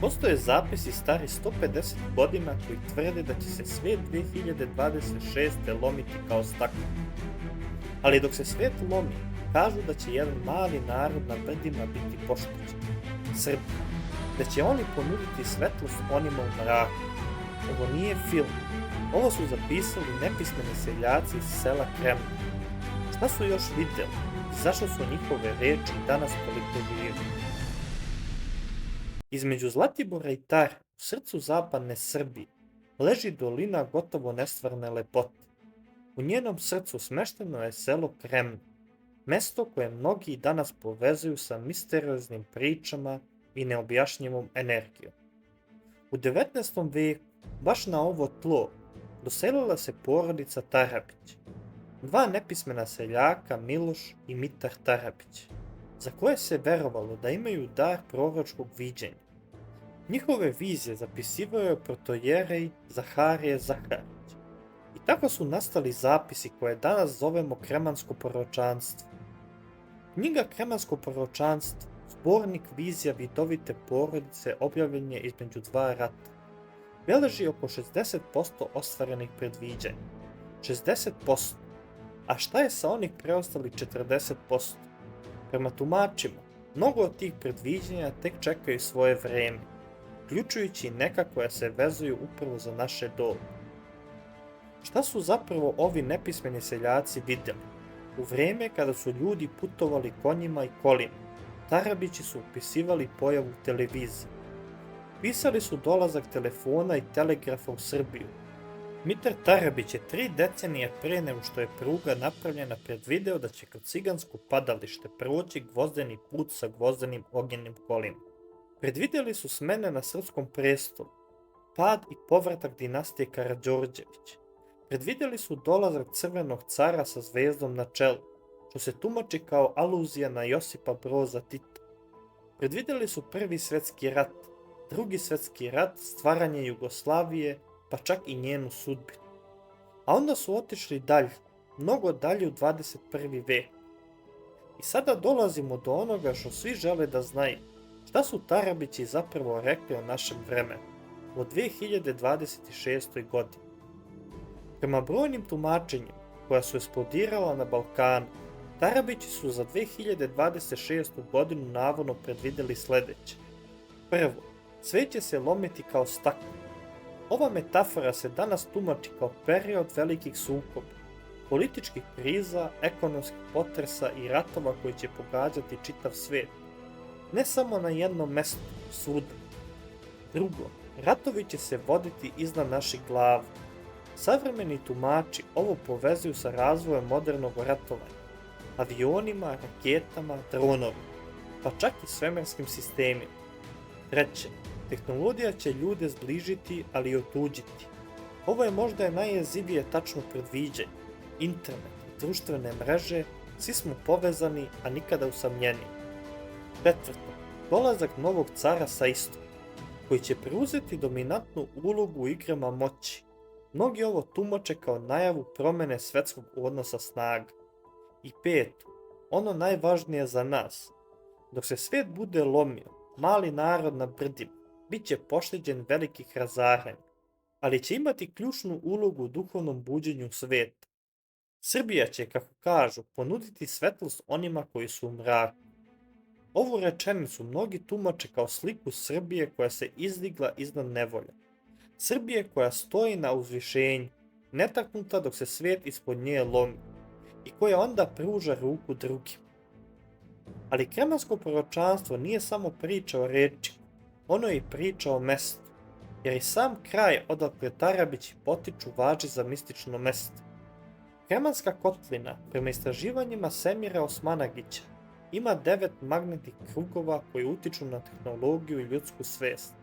Postoje zapisi stari 150 godina koji tvrde da će se svijet 2026. lomiti kao staklo. Ali dok se svijet lomi, kažu da će jedan mali narod na brdima biti pošteđen. Srbi. Da će oni ponuditi svetlost onima u mraku. Ovo nije film. Ovo su zapisali nepismeni seljaci iz sela Kremlj. Šta su još vidjeli i zašto su njihove reči danas toliko žive? Između Zlatibora i Tare, u srcu zapadne Srbije, leži dolina gotovo nestvarne lepote. U njenom srcu smešteno je selo Kremlj, mesto koje mnogi danas povezuju sa misterioznim pričama i neobjašnjivom energijom. U 19. veku, baš na ovo tlo, doselila se porodica Tarabić, dva nepismena seljaka Miloš i Mitar Tarabić, za koje se verovalo da imaju dar proročkog viđenja. Njihove vizije zapisivao je protojerej Zaharije Zaharić. I tako su nastali zapisi koje danas zovemo kremansko proročanstvo. Knjiga Kremansko proročanstvo, zbornik vizija vidovite porodice, objavljen je između dva rata. Beleži oko 60% ostvarenih predviđanja. 60%. A šta je sa onih preostalih 40%? Prema tumačima, mnogo od tih predviđanja tek čekaju svoje vreme, uključujući neka koja se vezuju upravo za naše doba. Šta su zapravo ovi nepismeni seljaci vidjeli? U vreme kada su ljudi putovali konjima i kolima, Tarabići su upisivali pojavu televizije. Pisali su dolazak telefona i telegrafa u Srbiju. Mitar Tarabić je 3 decenije pre nego što je pruga napravljena predvideo da će kroz cigansko padalište proći gvozdeni put sa gvozdenim ognjenim kolima. Predvidjeli su smene na srpskom prestolu, pad i povratak dinastije Karađorđević. Predvidjeli su dolazak crvenog cara sa zvezdom na čelu, što se tumači kao aluzija na Josipa Broza Tita. Predvidjeli su Prvi svjetski rat, Drugi svjetski rat, stvaranje Jugoslavije, pa čak i njenu sudbinu. A onda su otišli dalje, mnogo dalje u 21. vek. I sada dolazimo do onoga što svi žele da znaju. Šta su Tarabići zapravo rekli o našem vremenu, o 2026. godini? Prema brojnim tumačenjima koja su eksplodirala na Balkanu, Tarabići su za 2026. godinu navodno predvidjeli sljedeće. Prvo, sve će se lomiti kao staklo. Ova metafora se danas tumači kao period velikih sukoba, političkih kriza, ekonomskih potresa i ratova koji će pogađati čitav svijet. Ne samo na jednom mjestu, svuda. Drugo, ratovi će se voditi iznad naših glava. Savremeni tumači ovo povezuju sa razvojem modernog ratovanja, avionima, raketama, dronovima, pa čak i svemirskim sistemima. Treće, tehnologija će ljude zbližiti, ali i otuđiti. Ovo je možda najjezivije tačno predviđenje. Internet, društvene mreže, svi smo povezani, a nikada usamljeni. Četvrto, dolazak novog cara sa istoka, koji će preuzeti dominantnu ulogu u igrama moći. Mnogi ovo tumače kao najavu promjene svetskog odnosa snaga. I peto, ono najvažnije za nas. Dok se svijet bude lomio, mali narod na brdima bit će pošteđen velikih razaranja, ali će imati ključnu ulogu u duhovnom buđenju svijeta. Srbija će, kako kažu, ponuditi svetlost onima koji su u mraku. Ovu rečenicu mnogi tumače kao sliku Srbije koja se izdigla iznad nevolja. Srbije koja stoji na uzvišenju, netaknuta dok se svijet ispod nje lomi i koja onda pruža ruku drugim. Ali kremansko proročanstvo nije samo priča o rečima, ono je i priča o mestu, jer i sam kraj odakle Tarabići potiču važi za mistično mesto. Kremanska kotlina, prema istraživanjima Semira Osmanagića, ima 9 magnetnih krugova koji utiču na tehnologiju i ljudsku svijest.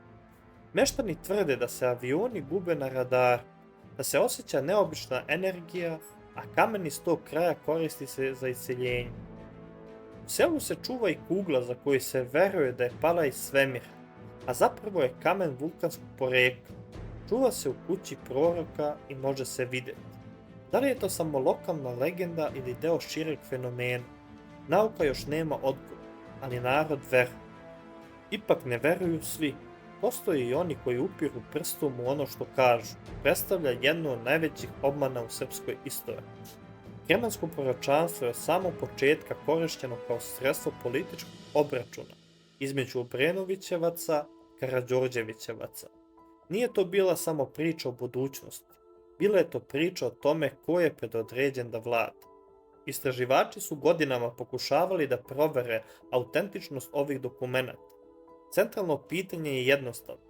Meštani tvrde da se avioni gube na radaru, da se osjeća neobična energija, a kamen iz tog kraja koristi se za isceljenje. U selu se čuva i kugla za koju se veruje da je pala iz svemira, a zapravo je kamen vulkanskog porekla. Čuva se u kući proroka i može se vidjeti. Da li je to samo lokalna legenda ili deo šireg fenomena? Nauka još nema odgovor, ali narod veruje. Ipak ne veruju svi. postoje i oni koji upiru prstom u ono što kažu, predstavlja jednu od najvećih obmana u srpskoj istoriji. Kremansko proročanstvo je od samog početka korišćeno kao sredstvo političkog obračuna između Obrenovićevaca i Karađorđevićevaca. Nije to bila samo priča o budućnosti, bila je to priča o tome ko je predodređen da vlada. Istraživači su godinama pokušavali da provere autentičnost ovih dokumenata. Centralno pitanje je jednostavno.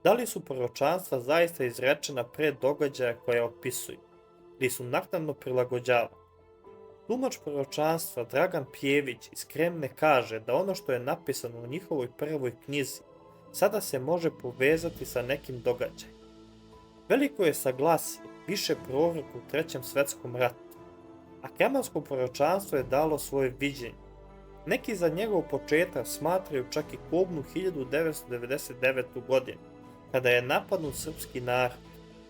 Da li su proročanstva zaista izrečena pre događaja koje opisuju, ili su naknadno prilagođavane? Tumač proročanstva Dragan Pjević iz Kremne kaže da ono što je napisano u njihovoj prvoj knjizi sada se može povezati sa nekim događajem. Veliko je saglasje, piše prorok u Trećem svetskom ratu, a kremansko proročanstvo je dalo svoje viđenje. Neki za njegov početak smatraju čak i kobnu 1999. godinu, kada je napadnut srpski narod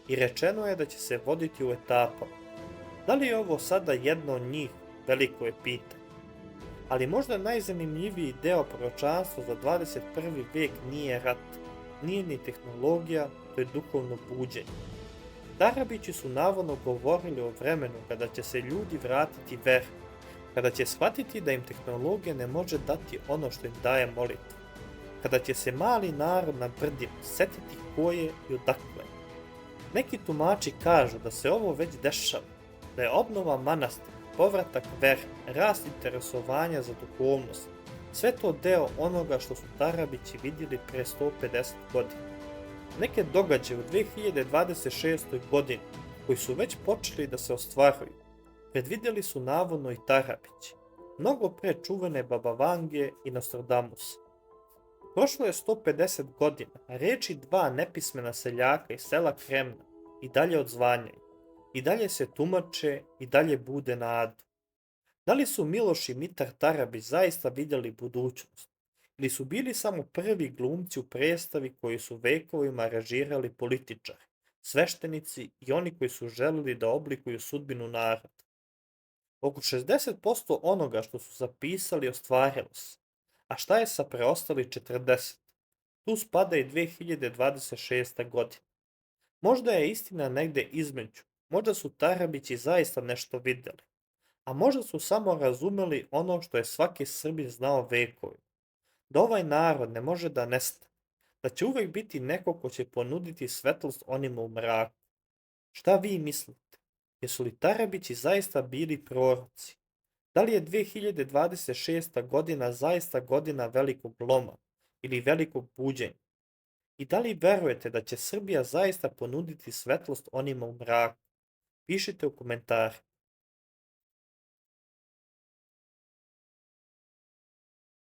i rečeno je da će se voditi u etapama. Da li je ovo sada jedno od njih, veliko je pitanje. Ali možda najzanimljiviji deo proročanstva za 21. vek nije rat, nije ni tehnologija, to je duhovno buđenje. Tarabići su navodno govorili o vremenu kada će se ljudi vratiti veri, kada će shvatiti da im tehnologija ne može dati ono što im daje molitva, kada će se mali narod na brdima setiti ko je i odakle. Neki tumači kažu da se ovo već dešava, da je obnova manastira, povratak vere, rast interesovanja za duhovnost, sve to deo onoga što su Tarabići vidjeli pre 150 godina. Neke događaje u 2026. godini, koji su već počeli da se ostvaruju, predvidjeli su navodno i Tarabići, mnogo pre čuvene Baba Vange i Nostradamusa. Prošlo je 150 godina, a reči dva nepismena seljaka iz sela Kremna i dalje odzvanjaju, i dalje se tumače i dalje bude nadu. Da li su Miloš i Mitar Tarabić zaista vidjeli budućnost, ili su bili samo prvi glumci u predstavi koji su vekovima režirali političari, sveštenici i oni koji su želeli da oblikuju sudbinu naroda? Oko 60% onoga što su zapisali ostvarilo se, a šta je sa preostali 40%? Tu spada i 2026. godina. Možda je istina negde između, možda su Tarabići zaista nešto vidjeli, a možda su samo razumeli ono što je svaki Srbin znao vekovima, da ovaj narod ne može da nestane, da će uvek biti neko ko će ponuditi svetlost onima u mraku. Šta vi mislite? Jesu li Tarabići zaista bili proroci? Da li je 2026. godina zaista godina velikog loma ili velikog buđenja? I da li verujete da će Srbija zaista ponuditi svetlost onima u mraku? Pišite u komentare.